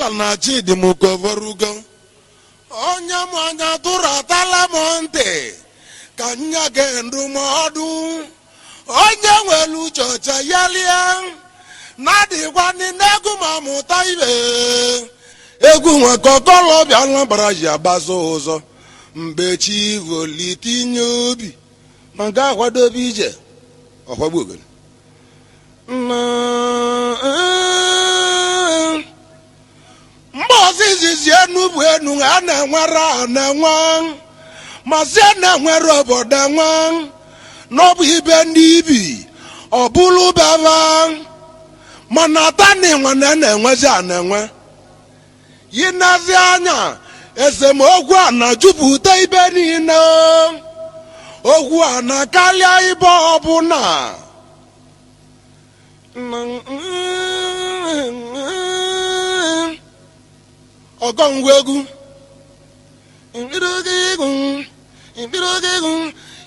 Stella na Chidi mukovorugo onye m anya tụrụ atala m ntị ka nya ge ndụmọdụ onye nwere uche ọcha ya lie na-adịkwa n'egwu ma mụta ibe egwu nwe kọkọlọbịa Anambra ji agbaso ụzọ mgbe chi volitinye obi ma ga akwadobe ije ọkwagbu ogene mgbe ozizizi enu bụ enu a na-enwere na-enwe masị na-enwere obodo enwe n'ọbụ ibe ndị ibi ọ bụrụ baba mana atani nwane na-enwezi a na-enwe yinazi anya esemokwu a na-jupụta ibe niile okwu a na-akarịa ibe ọbụla ọgọngwa egwu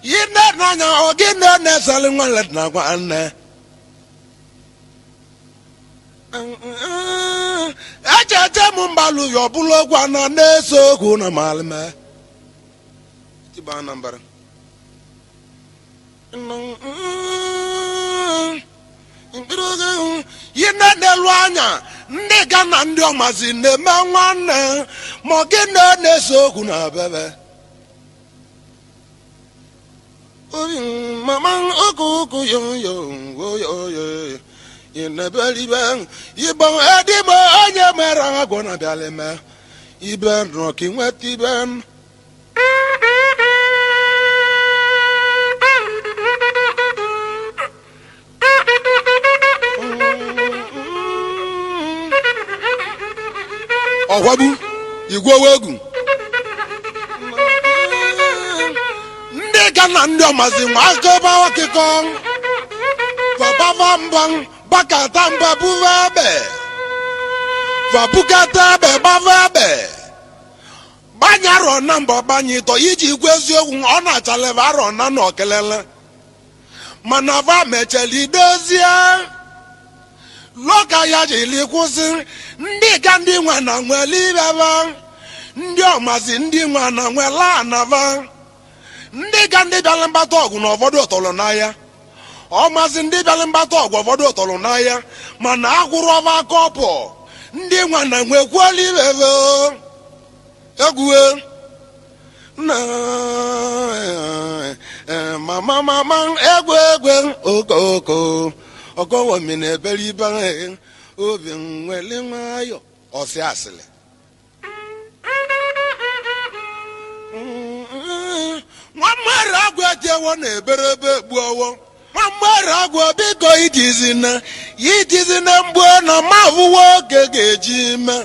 yine n'anya ogene na-esali nwanne na nwanne echeche m mgbalụ ya ọbụla okwu a na-eso okwu na malime tiba Anambra yine n'elu anya ndị ga na ndị ọmazi na-eme nwanne ma ogene na-eso okwu na bebe mama okuku yo inebelibe ibo edimo onye mere agwọ na bịalime ibe nrọka inweta ibe ọgwagbu igwewe egwu ndị ga na ndị ọmazi nwa akọba ọkịkọ fabava mba bakata mba buva ebe fabukata ebe bava ebe gbanyarọ na mbọ gbanyịtọ iji gwa eziokwu ọ na-achaleva arọ na n'okelele mana va mecheli dozie loka ya jili kwụsị ndị ga ndị nwe na nwele ibeva ndị ọmazi ndị nwe na nwele anava ndị ga ndị bịara mgbata ọgụ na ụfọdụ ụtọrọ n'ahịa ọmazi ndị bịara mgbata ọgụ ụfọdụ ụtọrọ n'ahịa mana agwụrụ ọba kọpụ ndị nwe na nwekwuola ibeve egwue na mama egwe okoko ọgọwomi na-ebere ibe obi nwere nwayọ ọsị asịrị nwa mmadụ agwụ ejewo na-ebere ebe gbuowo nwa mmadụ agwụ biko idizi na mgbu na mavụwa oge ga-eji mee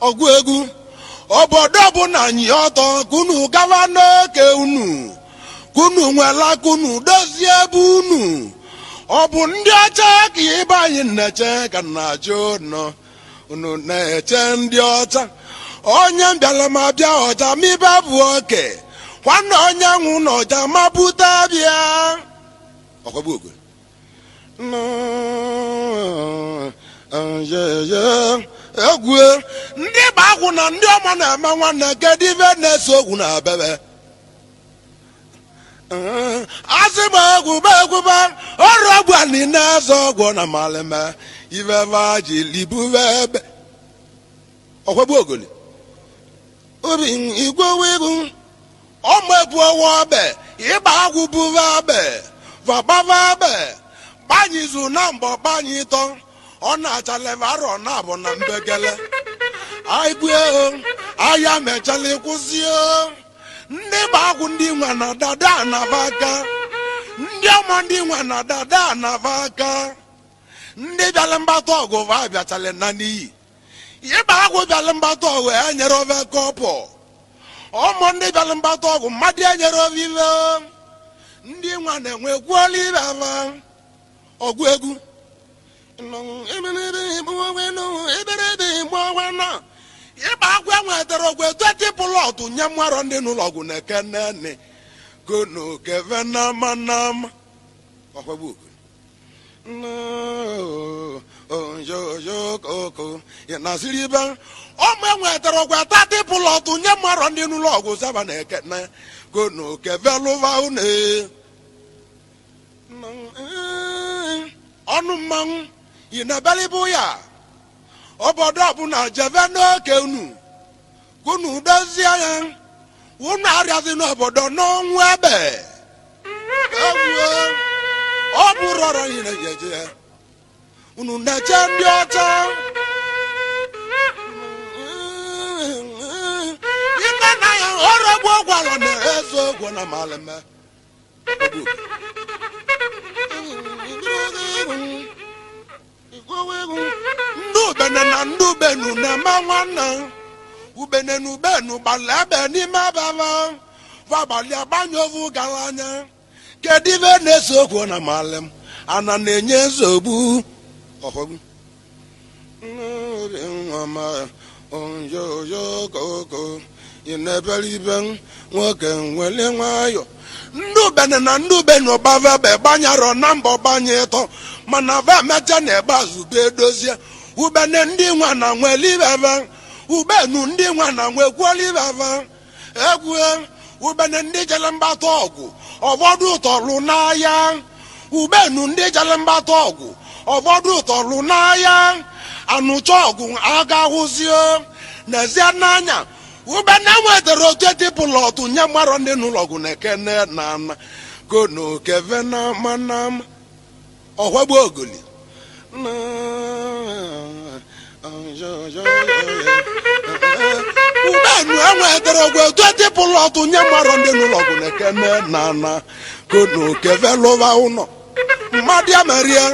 ọgwụ egwu obodo bụ na anyị ọtọ kunu gawa n'oke unu kunu nwela kunu dozie ebe unu ọ bụ ndị ọcha ka ibe anyị na-eche ka na-ajụ nọ unu na-eche ndị ọcha onye mbịala ma bịa ọcha mibe bụ oke nwanne onye nwụ n'ọcha ma bute bịa ọkwagbu ogwe egwu ndị bụ agwụ na ndị ọma na-eme nwanne kedu ibe na-eso ogwu na bebe asị m egwuba ọrụ ọgwụ a niile eze ọgwụ na malime iveva ji libuve ebe ọkwagbu ogoli obi igwewe egwu ọmụ ebu ọwụ ọbe ịgba agwụ buve ebe vabava ebe gbanyizu na mbọ gbanyitọ ọ na-achaleva arọ na abụ na mbegele aigbuo ahịa mechala kwụzie ndị bụ agwụ ndị nwe na dada anava aka ndị ọma ndị nwe na dada anava aka ndị bịala mgbata ọgụ va bịachala na n'iyi ịba agwụ bịala mgbata ọgụ enyere ove kọpụ ụmụ ndị bịala mgbata ọgụ mmadụ enyere ove ive ndị nwe na-enwe kwuola ibe ava ọgwụ egwu ịgba agwụ enwetara ogwe 20 plọtụ nye mmarọ ndị n'ụlọ ọgwụ na ekenene kono kevenama ọkwagbu onjojo koko na siriba o menwe tero gwa tati pulotu nye maro ndi nulo ogu saba na ekene kono keveluva une onu man ina balibu ya obodo bu na jeve no kenu kunu dozia ya una ariazi no obodo no nwebe ewu oburoro ina jeje unu na-eche ndị ọcha ime na ya ọrọgbu ọgwalọ na-ezo ogwo na maleme ndị ubene na ndị ubenu na-eme nwanne ubene na ubenu gbalị ebe n'ime ababa vabalị agbanye ovu gara anya kedu ibe na-eso ogwo na malem ana na-enye nsogbu ọhọgbu nwa onjojo koko inebelibe nwoke nwere nwayọ ndị ubene na ndị ubenu ọbava be gbanyarọ na mbọ gbanye ịtọ mana va emecha na ebe azụbe edozie ubene ndị nwa na nwelibeva ubenu ndị nwa na nwekwolibeva egwu ubene ndị jere mgbata ọgwụ ụfọdụ ụtọrụ n'ahịa ubenu ndị jere mgbata ọgwụ ụfọdụ ụtọrụ n'ahịa anụcha ọgwụ agahụzie n'ezie n'anya ubene nwetara otu etipụlọtụ nye mmarọ ndị n'ụlọgwụ na ekene na ana kono keve na manama ọhwegbu ogoli ubenu enwetara ogwe otu etipụlọtụ nye mmarọ ndị n'ụlọgwụ na ekene na ana kono keve lụva ụnọ mmadụ ya merie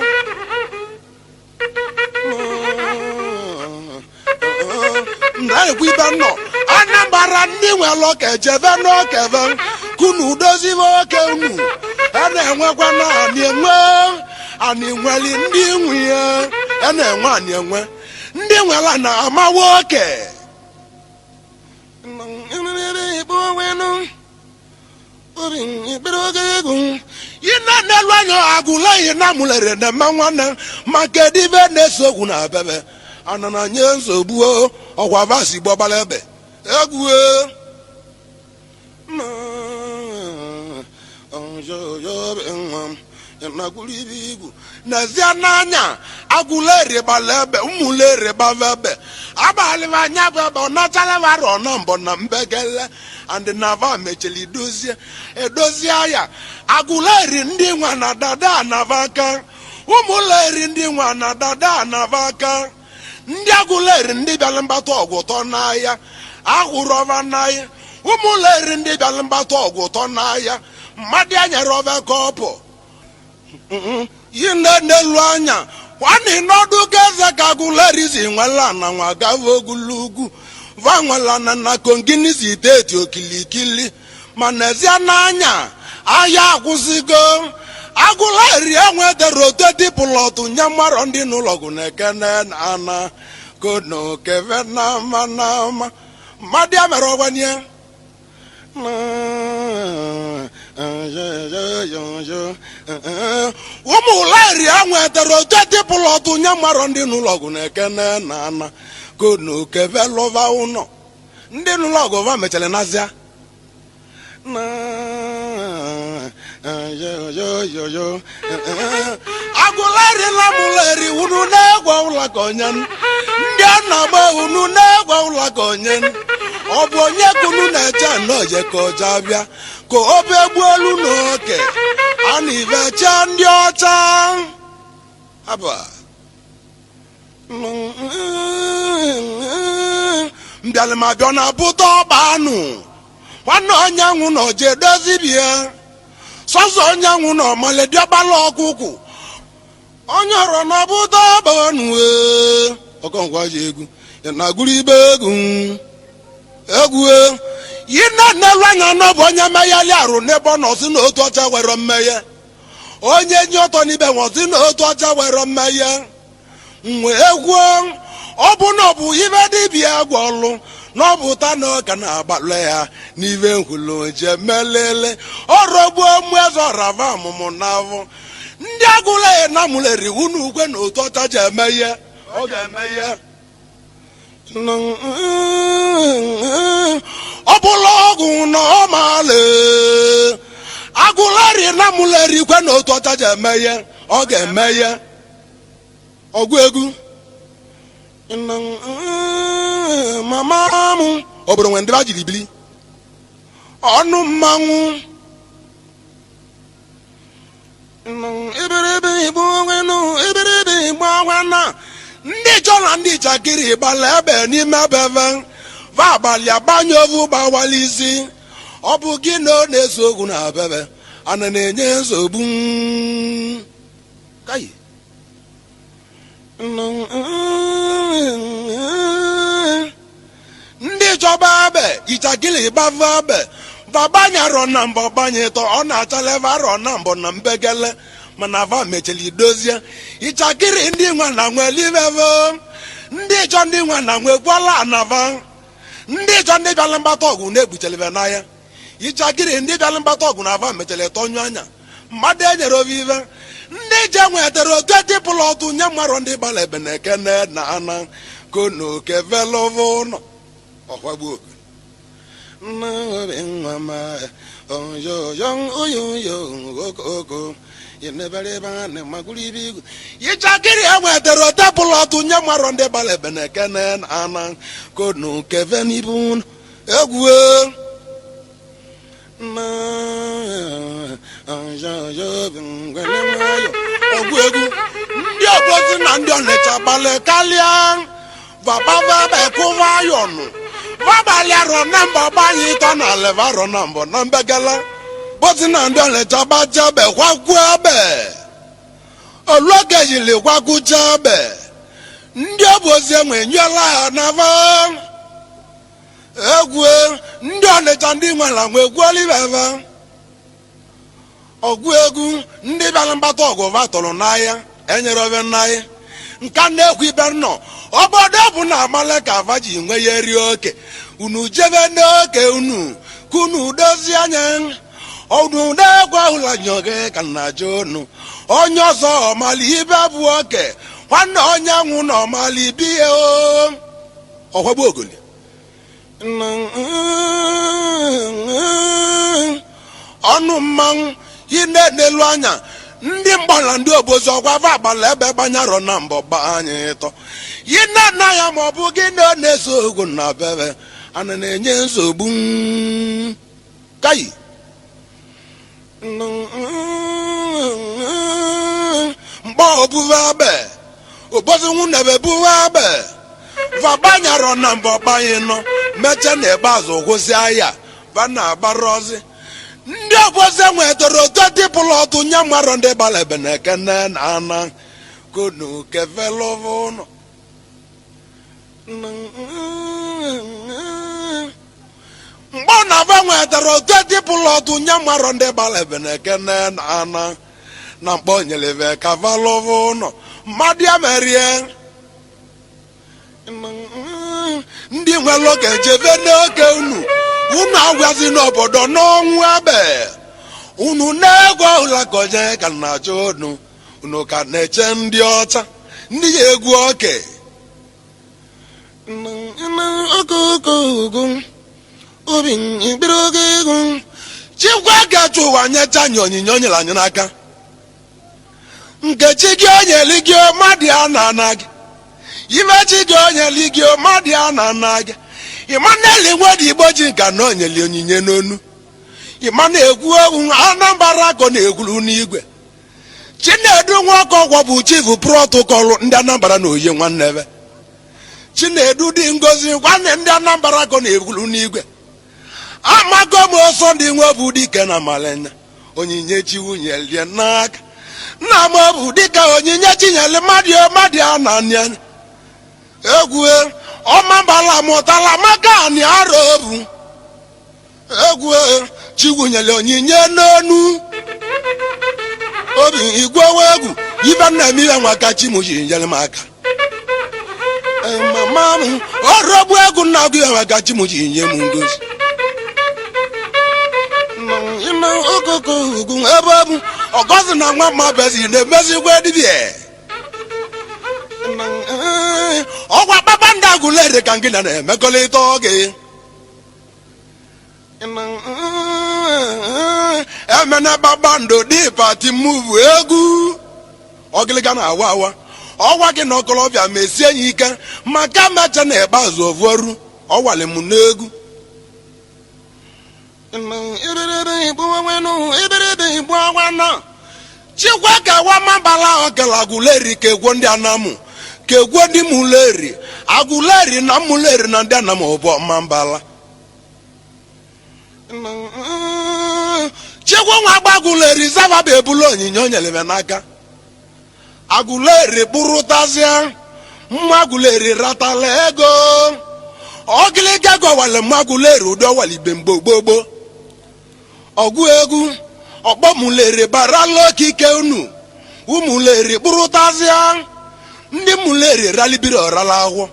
na-ekwu ibe nnọ anambara ndị nwere ọka ejeve n'ọkeve kunu dozibe oke unu a na-enwekwa na ani nweli ndị nwunye a na-enwe ani enwe ndị nwere na-amawa oke ina n'elu anya agụla ihe na mụlere na mma nwanne maka edibe na-eso okwu na abebe anana nye nsogbu ọkwa vasi gbọbala ebe egwu n'ezie n'anya agụleri gbala ebe ụmụleri gbava ebe abalị anya bụ ebe ọ nachala vara ọ na mbọ na mbegele and nava mecheli edozie ya agụleri ndị nwa na dada anavaka ụmụleri ndị nwa na dada anavaka ndị agụleri ndị bịara mgbata ọgwụ ụtọ n'ahịa ahụrụ ọva n'ahịa ụmụleri ndị bịara mgbata ọgwụ ụtọ n'ahịa mmadụ anyere ọva kọpụ yi n'elu anya nwanne n'ọdụ ka eze ka agụleri si nwela na nwa gava ogologo vanwela na kongini si steeti okilikili ma n'ezie n'anya ahịa akwụsịgo agụleri enwetara otu dipụlọtụ nye mmarọ ndị n'ụlọgwụ na ekene na ana kono keve na manama mmadụ ya mere ọgbanye ụmụleri enwetara otu dipụlọtụ nye mmarọ ndị n'ụlọgwụ na ekene na ana kono keve lụva ụnọ ndị n'ụlọgwụ va mechara nazia agụleri na mụleri unu na-egwe ụlọ ka onye ndị a na-agba unu na-egwe ụlọ ka onye ọ bụ onye kunu na-eche nnọje ka ọja bịa ka obe gbuolu n'oke a na ivecha ndị ọcha aba mbịalịmabịa na bụta ọba anụ nwanne onye nwụ na oje dozibie sọsọ onye nwụ na ọmalediọgbala ọkụkụ onye ọrọ na bụta ọba anụ ọkọngwa ji egwu ya na gụrụ ibe egwu yi na n'elu anya n'ọbụ onye meghali arụ n'ebe ọ nọ si na otu ọcha were mmeghe onye nye ọtọ n'ibe nwa si na otu ọcha were mmeghe nwe egwu ọ bụ na ọ bụ ibe dibịa gwọlụ n'ọbụta na ọka na-agbalị ya n'ive nkwulu je melele ọrọgbuo mụ eze ọrava ọmụmụ n'afọ ndị agụla ya na mụleri unu ukwe na otu ọcha ji eme ihe ọ ga-eme ihe ọ bụla ọgwụ na ọ maala agụleri na mụleri ikwe na otu ọcha ji eme ihe ọ ga-eme ihe ọgwụ egwu mama m obodo nwe ndị ba jiri bili ọnụ mmanwụ iberibe igbo agwana ndị chọ na ndị chakiri gbala ebe n'ime beve va abalị agbanye ovu gbawala isi ọ bụ gị na ọ na-eso okwu na bebe ana na-enye nsogbu kayi ndị chọba ebe ichakiri gbava ebe vabanyarọ na mbọ gbanyetọ ọ na-achaleva arọ na mbọ na mbegele mana va mecheli dozie ichakiri ndị nwa na nwe liveve ndị chọ ndị nwa na nwe gwala anava ndị chọ ndị bịala mgbata ọgwụ na-egbuchelive n'ahịa ichakiri ndị bịala mgbata ọgwụ na va mecheli tọnyụ anya mmadụ enyere ovive ndị je nwetara otu etipụla ọtụ nye mmarọ ndị gbala ebe na ekene na ana konoke velovo nọ ọkwagbu oke ichakiri enwetara otepụlụ ọtụ nye mmarọ ndị gbara ebe na ekene na ana konu kevenibu egwu ọgwụ egwu ndị obozi na ndị ọnịcha gbalị karịa bababekụva yọnụ abalị arọ na mbọ gbanye ịtọ na aleva arọ na mbọ na mbegala bọtị na ndị ọlịcha gbacha ebe kwakwu ebe oluoge yiri kwakwucha ebe ndị obozi enwe nyela ha n'ava egwu ndị ọlịcha ndị nwere nwe egwuoliveva ọgwụ egwu ndị bịara mgbata ọgụ vatọrọ n'ahịa enyere ove n'ahịa nka na-ekwu ibe nọ obodo bụ na amala ka ava ji nwe ya eri oke unu jebe n'oke unu ka unu dozie anya ọdụ na-egwu ahụla nyoge ka na ajọ unu onye ọzọ ọmala ibe bụ oke nwanne onye nwụ na ọmala ibihe ọkwagbu ogoli ọnụ mmanwụ ine n'elu anya ndị mgbala ndị obozi ọgwava agbala ebe gbanyarọ na mbọ gbanye ịtọ yina na ya ma ọ bụ gị na ọ na-eso ogwu na bebe ana na-enye nsogbu kayi mgbe obuve abe obozi nwunebe buve abe vabanyarọ na mbọ gbanye nọ meche na ebe azụ gwụsị ahịa va na-agbara ozi ndị obozi nwetara otu dịpụlụ ọtụ nye mmarọ ndị gbara ebe na ekene na ana konu kevelovo ụnọ mgbe ọ na-ava nwetara otu dịpụlụ ọtụ nye mmarọ ndị gbara ebe na ekene na ana na mkpọ nyeleve kavalovo ụnọ mmadụ ya merie ndị nwere oge jeve n'oge unu agwazi n'obodo n'ọnwụ ebe unu na-egwu ọhụla goje ka na-achọ unu ka na-eche ndị ọcha ndị ya egwu oke chikwa gacha ụwa nyecha anyị onyinye o nyere anyị n'aka nkechi gị onyeli gị mmadụ a na-ana gị imechi gị onyeli gị mmadụ a na-ana gị Emmanuel nwere igbo ji nka na onyeli onyinye n'onu Emmanuel egwu egwu Anambra akọ na-egwuru n'igwe Chinedu Nwoko ọgwọ bụ chief protocol ndị Anambra na oyi nwanne ebe Chinedu dị Ngozi nwanne ndị Anambra akọ na-egwuru n'igwe amago m ọsọ ndị nwe bụ dike na malenya onyinye chiwunyelie n'aka nna m bụ dịka onyinye chinyere mmadụ a na-anya egwu ọmambala mụtala maka anyị arọ obu egwu chiwunyere onyinye n'onu obi igwe egwu ibe nna m ihe nwa ka chimuji nyere m aka mama m ọrọgbu egwu nna gị nwa ka chimuji nye m ngozi ebe ọ bụ ọgọzi na nwa mma bezi na-emezigwe dibie ọgwa kpakpando Aguleri ka ngị na-emekọrịta oge emene kpakpando dị pati muvu egwu ọgịlịga na-awa awa ọgwa gị na ọkọlọbịa mesie ya ike maka mecha na ikpeazụ ovuoru ọwali m n'egwu chikwa ka wa mabala ọkala Aguleri ka egwo ndị Anamụ ka egwo ndị Muleri Aguleri na Muleri na ndị Anamụ ọbụ mambala chikwa nwa agba Aguleri zava bụ ebulu onyinye o nyere m n'aka Aguleri kpụrụtazịa mma Aguleri ratala ego ọgịlịga gọwale mma Aguleri ụdị ọwalibe mgbogbogbo ọgụ egwu ọkpọ Muleri barala okike unu Umuleri kpụrụtazịa ndị Muleri ralibiri ọrala ahụ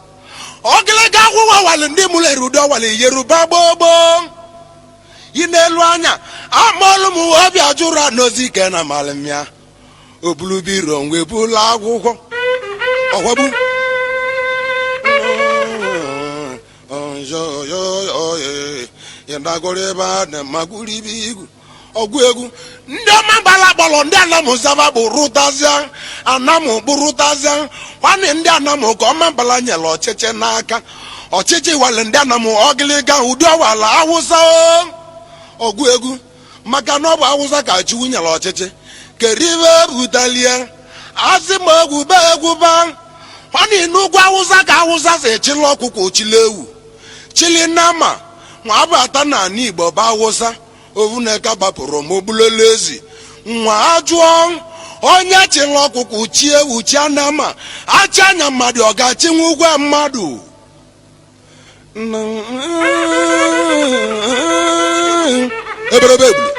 ọgịlịga akwụkwọ wali ndị Muleri ụdị ọwali Yoruba gbogbo yi n'elu anya amaọlụ m ọbịa jụrụ anozi ike na malimya obulubiro nwe bula akwụkwọ ọgwagbu ọgwụ egwu ndị ọma gbara akpọrọ ndị Anamụ zava bụ rụtazịa Anamụ bụrụtazịa nwanne ndị Anamụ ka ọma mbala nyere ọchịchị n'aka ọchịchị wale ndị Anamụ ọgịlịga ụdị ọwala Awụsa ọgwụ egwu maka na ọ bụ Awụsa ka Chukwu nyere ọchịchị kerive butalie asị ma egwu be egwu ba nwanne n'ugwu Awụsa ka Awụsa si chili ọkụkọ chili ewu chili nama nwa abata na ala Igbo bụ Awụsa ovuneka bapụrụ ma obulele ezi nwa ajụọ onye chili ọkụkọ chi ewu chi anama achị anya mmadụ ọ ga-achinwe ụgwọ mmadụ eberebe ebule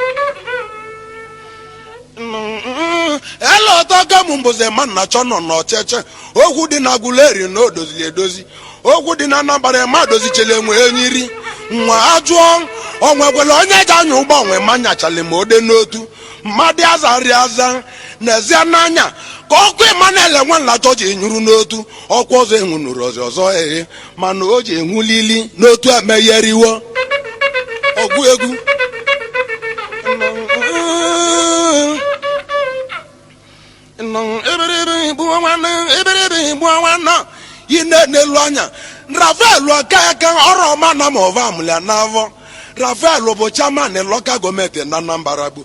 ele ọtọka m mbụze mana chọ nọ n'ọchịchị okwu dị na Aguleri na odozili edozi okwu dị na Anambra ma dozichele enwe enyiri nwa ajụọ onwekwele onye ji anya ụgbọ onwe ma nyachali ma ode n'otu mmadụ azarị aza n'ezie n'anya ka ọkụ Emmanuel Nwanlacho ji nyụrụ n'otu ọkwa ọzọ enwunụrụ ọzọ eghe mana o ji enwulili n'otu emegheriwo ọgwụ egwu yi n'elu anya Rafael Okeke ọrụ ọma na mova amụlia n'afọ Rafael bụ chairman local gọọmenti na Anambra bụ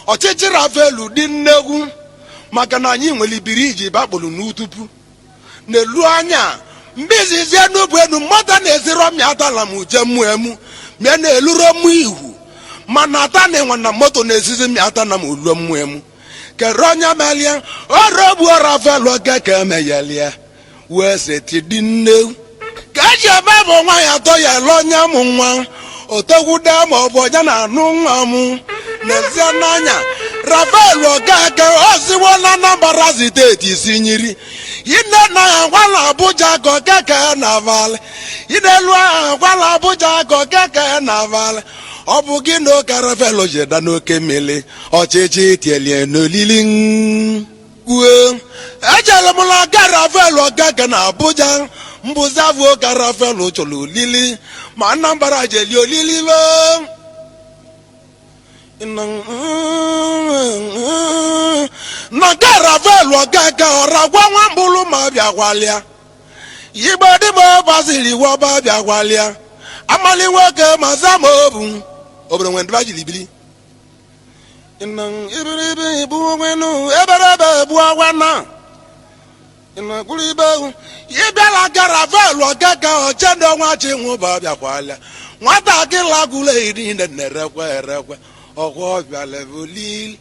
ọchịchị Rafael dị nnegwu maka na anyị nwere biriji bakpụrụ n'utupu n'elu anya mgbe izizi n'ubu enu mmadụ na-eziro mịa atala m uje mmụ emu mịa na-eluro mmụ ihu mana ata na enwe na moto na-ezizi mịa ata na m uluo mmụ emu kere onye melie ọrụ ogbuo Rafael Okeke emeghelie wee seti dị nnewu ka eji eme bụ nwa ya atọ ya ele onye mụ nwa otogwude ma ọ bụ onye na-anụ nwa m n'ezie n'anya Rafael Okeke oziwo na Anambra steeti isi nyiri ine na ya gwala Abuja ka Okeke na avalị inelu ahụ gwala Abuja ka Okeke na avalị ọ bụ gị na oke Rafael jeda n'oke mmiri ọchịchị tielie n'olili kwuo ejere m na ga Rafael Okeke na Abuja mbụzi avụ oke Rafael chọrọ olili ma Anambra jeli olili na ga Rafael Okeke ọra gwa nwa mbụlụ ma bịa gwalịa igbe dị ma basiri iwe ọba bịa gwalịa amali nwoke ma zama obu obere nwe ndị bajili bili ibiribi ibu nwenu eberebe ebu agwana kwuru ibe ịbịala ga Rafael Okeke ochendo nwa chi nwụba bịakwalịa nwatakịrị Aguleri niile na-erekwe erekwe ọkwa ọbịa levolili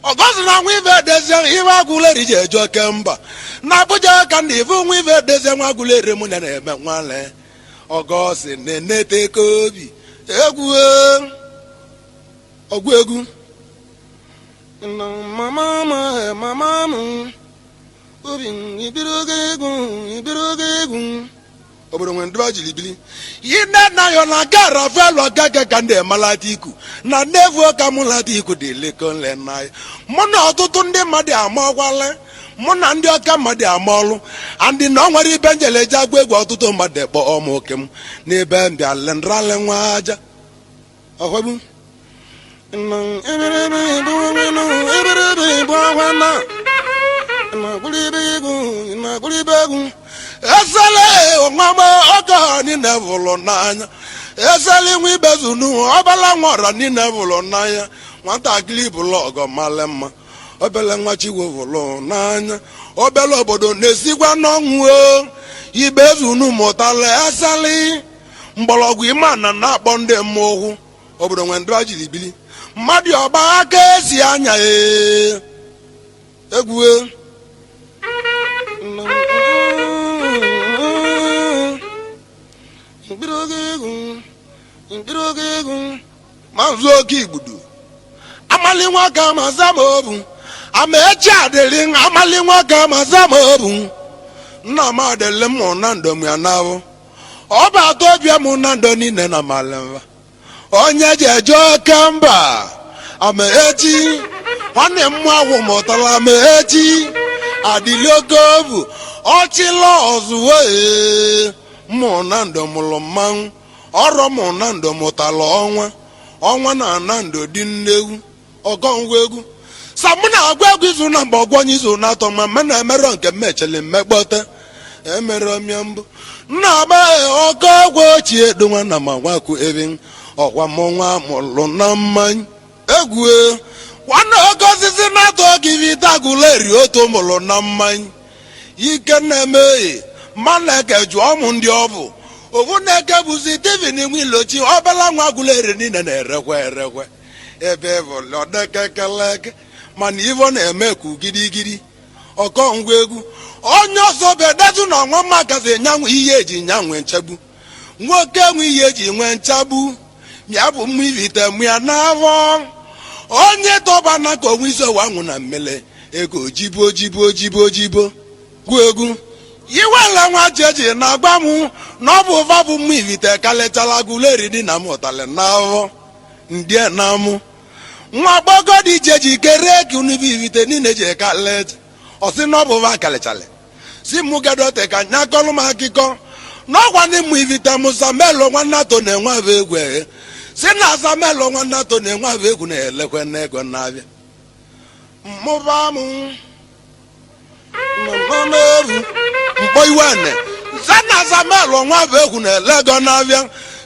ọgọzi na nwa ife edezie iwe Aguleri ji eje oke mba na Abuja ka ndị ife nwa ife edezie nwa Aguleri mụ na-eme nwale ọgọzi na-enete ka obi egwu ọgwụ egwu mama m obodo nwe ndịba jiri bili yine na yo na gara felo gaga ka ndị malatiku na nevu ka mulatiku dị lekonle na mụ na ọtụtụ ndị mmadụ amakwala mụ na ndị ọka mmadụ amaọlụ andị na ọ nwere ibe njele ji agba egwu ọtụtụ mmadụ ekpọ ọmụ oke m n'ebe mbịa lendrale nwa aja ọhwebu esele onwama ọka niile bụlụ n'anya esele nwe ibezunu ọbala nwara niile bụlụ n'anya nwatakịrị bụlụ ọgọ male mma obele nwa chiwo bụlụ n'anya obele obodo na-esikwa n'ọnwụ ibezunu mụtala esele mgbọrọgwụ imana na-akpọ ndị mmụọ obodo nwe ndị jiri bili mmadụ ọgba aka esi anya egwu maazị oke igbudu amali nwoke amaza ma obu ama echi adịrị amali nwoke amaza ma obu nna m adịrị m na ndụ m ya n'ahụ ọ bụ atọ obi m na ndụ niile na malimba onye ji eje oke mba ama echi nwanne m ahụ mụtara ama echi adịrị oke obu ọchịla ọzụwa mụ na ndụ mụrụ mmanwụ ọrụ mụ na ndụ mụtara ọnwa na ana ndụ dị nnewu ọgọngwa egwu samụ na-agwa egwu izu na mgbe ọgwọnye izu na atọ ma mma na-emerọ nke mmechele mmekpọta emere ọmịa mbụ nna agbaghị ọkọ ọgwụ ochie donwa na ma nwakwu ebe ọkwa m nwa mụrụ na mmanya egwu nwanne oke osisi na-atọ gị vitagụleri otu mụrụ na mmanya ike na-emeghe mmaneke jụọ ụmụ ndị ọ bụ ovu na-eke bụzi Steven Nwilochi ọbala nwa agụleri niile na-erekwe ebe bụlọdekekeleke mana ivo na-eme ka ugirigiri ọkọ ngwa egwu onye ọzọ bedetu na ọnwa makazi nyanwụ ihe eji nyanwe nchegbu nwoke nwe ihe eji nwee nchagbu mịa bụ mma ivite mụya n'afọ onye tọba na ka onwe isi ọwa nwụ na mmele ego jibo gwu egwu iwela nwa jeji na-agba m na ọ bụ ụva bụ mma ivite kalechala agụleri dị na mụtali n'afọ ndị na mụ nwa gbọgo dị jeji kere ka unubi ivite niile ji kalet ọsị na ọ bụ ụva kalechala si mụ gedote ka nya kọlụ m akụkọ n'ọgwa ndị mụ ivite mụ Samuel Nwannato na-enwe abụ egwu si na Samuel Nwannato na-enwe abụ egwu na-elekwe n'ego na-abịa mmụba mụ mkpọ iwene sana Samuel nwa bụ egwu na-ele ego na-abịa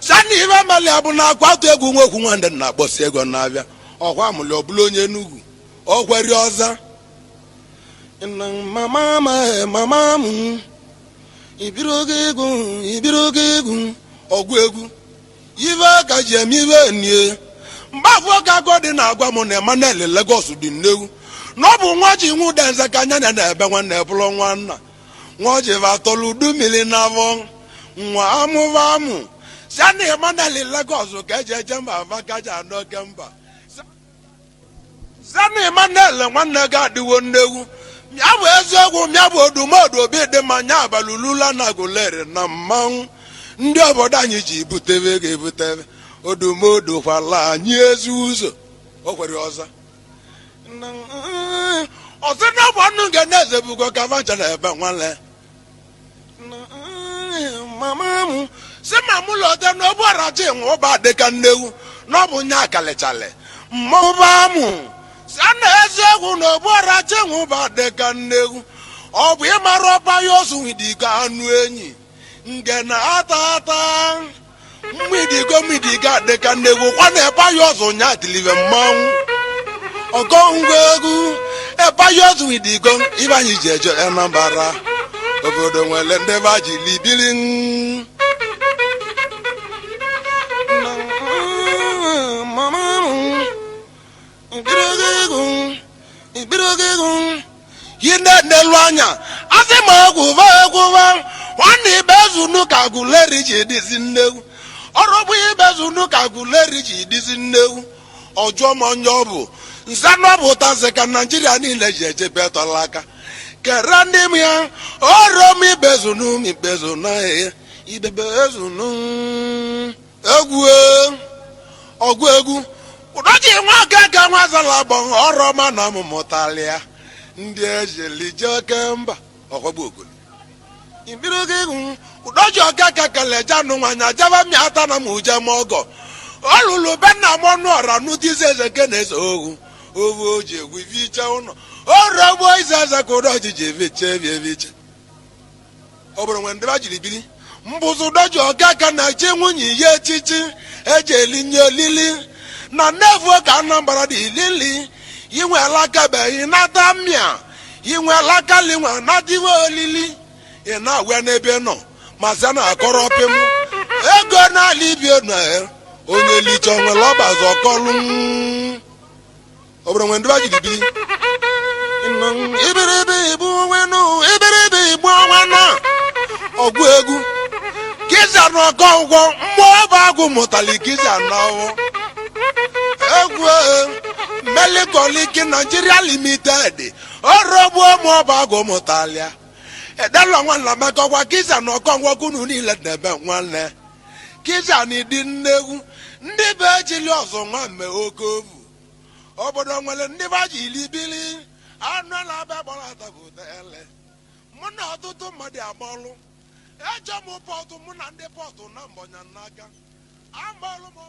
sana ibe mali abụ na akwatụ egwu nwekwu nwande na-akpọsi ego na-abịa ọkwa mụli ọbụla onye Enugu ọkweri ọza mama m ibiri oge egwu ọgwụ egwu ive ka ji eme ive nie mgbafụ oge agụ dị na-agwa m na Emmanuel Lagos dị nnewu na ọ bụ nwa ji nwu denze ka anya na ebe nwanne bụrụ nwanna nwa ji vatọlụ udu mmiri n'afọ nwa amụva amụ sana Emmanuel Lagos ka eji eje mba ava kaja anọ oke mba sana Emmanuel nwanne gị adịwo nnewu mịa bụ eziokwu mịa bụ odumodu obi dị mma nya abalị ulula na agụleri na mmanwụ ndị obodo anyị ji butebe ga-ebutebe odumodu kwala anyị ezi ụzọ o kwere ọza ọsị na bụ ọnụ nke na-eze bugo ka vacha na ebe nwanne mama m si ma mụ lọta na ọbụ arachi nwe ụba dịka nnewu na ọ bụ nya akalichale mmụba mụ si a na eziokwu na ọbụ arachi nwe ụba dịka nnewu ọ bụ ịmara ọba ya osu nwidika anụ enyi nke na-ata mmidigo dịka nnewu kwa na ebe ya ọzọ nya tilive mmanwụ ọkọ ngwa egwu ebe ya ọzọ nwidiko ibe anyị ji eje Anambra obodo nwere ndị ba ji libiri yi na-enelu anya asị ma egwuva nwanne ibezunu ka agụleri ji edizi nnewu ọrụ bụ ibezunu ka agụleri ji edizi nnewu ọjọọ ma onye ọ bụ nsa na ọ bụ ụtazị ka Naijiria niile ji ejebe tọla aka kerandi mia oro mi bezu na ibe bezu nu ogwu udoji nwa gaga nwa zala bon oro ma na mutalia ndi ejeli jokemba ogbu ogulu imbiru gigun udoji gaga kale janu nwanya java mi ata na muje mogo olulu benna monu ora nu dizeze kenezo ogu owo je wivicha uno oro bo izaza ko doji je viche oboro nwende ba jiri bili mbuzu doji gaga na chenwunyi ye chichi ejeli nyolili na nevu ka Anambra di lili yinwe alaka be na damia yinwe alaka linwa na diwo olili ina we n'ebe no mazana akoropim ego na libio na onye licho nwe lobazo kolu obro nwende ba jidi ibiribi ibu wenu ibiribi ibu wana ogwu egwu kiza no gongo mmo ba agwu mutali kiza nawo egwu Melikoli Nigeria Limited orobo mo ba go mutalia edalo nwan la meko kwa kiza no konwo kunu ni le debe nwanne kiza ni di nnegu ndi be jili ozo nwa me okovu obodo nwele ndi ba jili bili anu la be bola ta butele muna otutu madi amolu ejo mo portu muna ndi portu na mbonya naga amolu mo